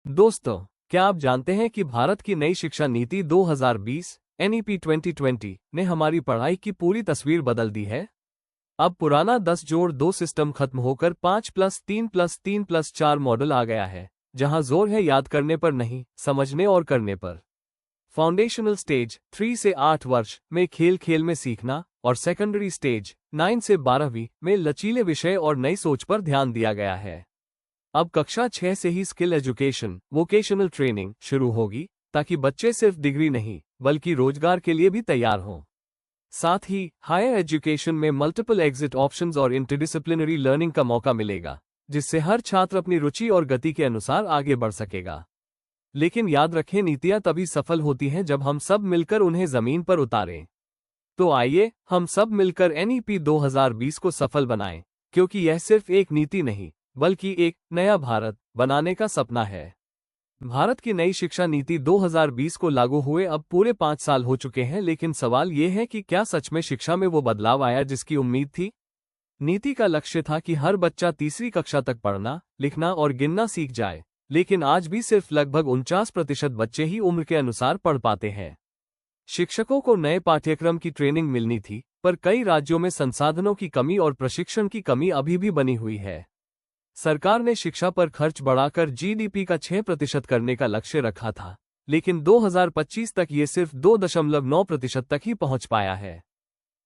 दोस्तों, क्या आप जानते हैं कि भारत की नई शिक्षा नीति 2020 NEP 2020 ने हमारी पढ़ाई की पूरी तस्वीर बदल दी है। अब पुराना 10+2 सिस्टम खत्म होकर 5+3+3+4 मॉडल आ गया है, जहां जोर है याद करने पर नहीं, समझने और करने पर। फाउंडेशनल स्टेज 3 से 8 वर्ष में खेल खेल में सीखना और सेकेंडरी स्टेज 9 से 12वीं में लचीले विषय और नई सोच पर ध्यान दिया गया है। अब कक्षा 6 से ही स्किल एजुकेशन वोकेशनल ट्रेनिंग शुरू होगी, ताकि बच्चे सिर्फ डिग्री नहीं बल्कि रोजगार के लिए भी तैयार हों। साथ ही हायर एजुकेशन में मल्टीपल एग्जिट ऑप्शंस और इंटरडिसिप्लिनरी लर्निंग का मौका मिलेगा, जिससे हर छात्र अपनी रुचि और गति के अनुसार आगे बढ़ सकेगा। लेकिन याद रखें, नीतियां तभी सफल होती हैं जब हम सब मिलकर उन्हें जमीन पर उतारें। तो आइए हम सब मिलकर NEP 2020 को सफल बनाएं, क्योंकि यह सिर्फ एक नीति नहीं बल्कि एक नया भारत बनाने का सपना है। भारत की नई शिक्षा नीति 2020 को लागू हुए अब पूरे 5 साल हो चुके हैं, लेकिन सवाल ये है कि क्या सच में शिक्षा में वो बदलाव आया जिसकी उम्मीद थी? नीति का लक्ष्य था कि हर बच्चा तीसरी कक्षा तक पढ़ना, लिखना और गिनना सीख जाए, लेकिन आज भी सिर्फ लगभग 49% बच्चे ही उम्र के अनुसार पढ़ पाते हैं। शिक्षकों को नए पाठ्यक्रम की ट्रेनिंग मिलनी थी, पर कई राज्यों में संसाधनों की कमी और प्रशिक्षण की कमी अभी भी बनी हुई है। सरकार ने शिक्षा पर खर्च बढ़ाकर GDP का 6% करने का लक्ष्य रखा था, लेकिन 2025 तक ये सिर्फ 2.9% तक ही पहुंच पाया है।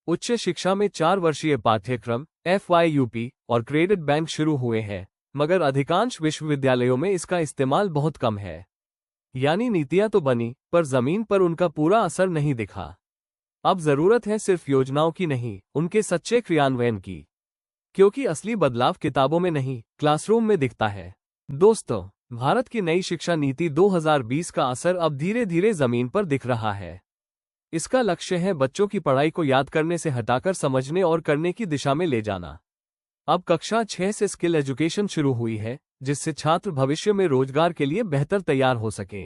उच्च शिक्षा में 4 वर्षीय पाठ्यक्रम FYUP और क्रेडिट बैंक शुरू हुए हैं, मगर अधिकांश विश्वविद्यालयों में इसका इस्तेमाल बहुत कम है। यानी नीतियां तो बनी, पर जमीन पर उनका पूरा असर नहीं दिखा। अब जरूरत है सिर्फ योजनाओं की नहीं, उनके सच्चे क्रियान्वयन की, क्योंकि असली बदलाव किताबों में नहीं, क्लासरूम में दिखता है। दोस्तों, भारत की नई शिक्षा नीति 2020 का असर अब धीरे धीरे जमीन पर दिख रहा है। इसका लक्ष्य है बच्चों की पढ़ाई को याद करने से हटाकर समझने और करने की दिशा में ले जाना। अब कक्षा 6 से स्किल एजुकेशन शुरू हुई है, जिससे छात्र भविष्य में रोजगार के लिए बेहतर तैयार हो सके।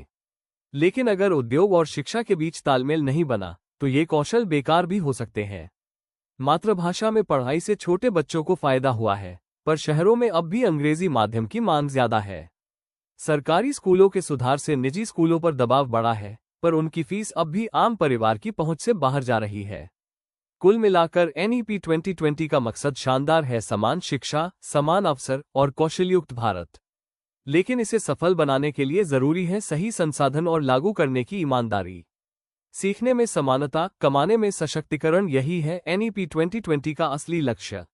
लेकिन अगर उद्योग और शिक्षा के बीच तालमेल नहीं बना, तो ये कौशल बेकार भी हो सकते हैं। मातृभाषा में पढ़ाई से छोटे बच्चों को फायदा हुआ है, पर शहरों में अब भी अंग्रेजी माध्यम की मांग ज्यादा है। सरकारी स्कूलों के सुधार से निजी स्कूलों पर दबाव बढ़ा है, पर उनकी फीस अब भी आम परिवार की पहुंच से बाहर जा रही है। कुल मिलाकर NEP 2020 का मकसद शानदार है, समान शिक्षा, समान अवसर और कौशलयुक्त भारत। लेकिन इसे सफल बनाने के लिए जरूरी है सही संसाधन और लागू करने की ईमानदारी। सीखने में समानता, कमाने में सशक्तिकरण, यही है NEP 2020 का असली लक्ष्य।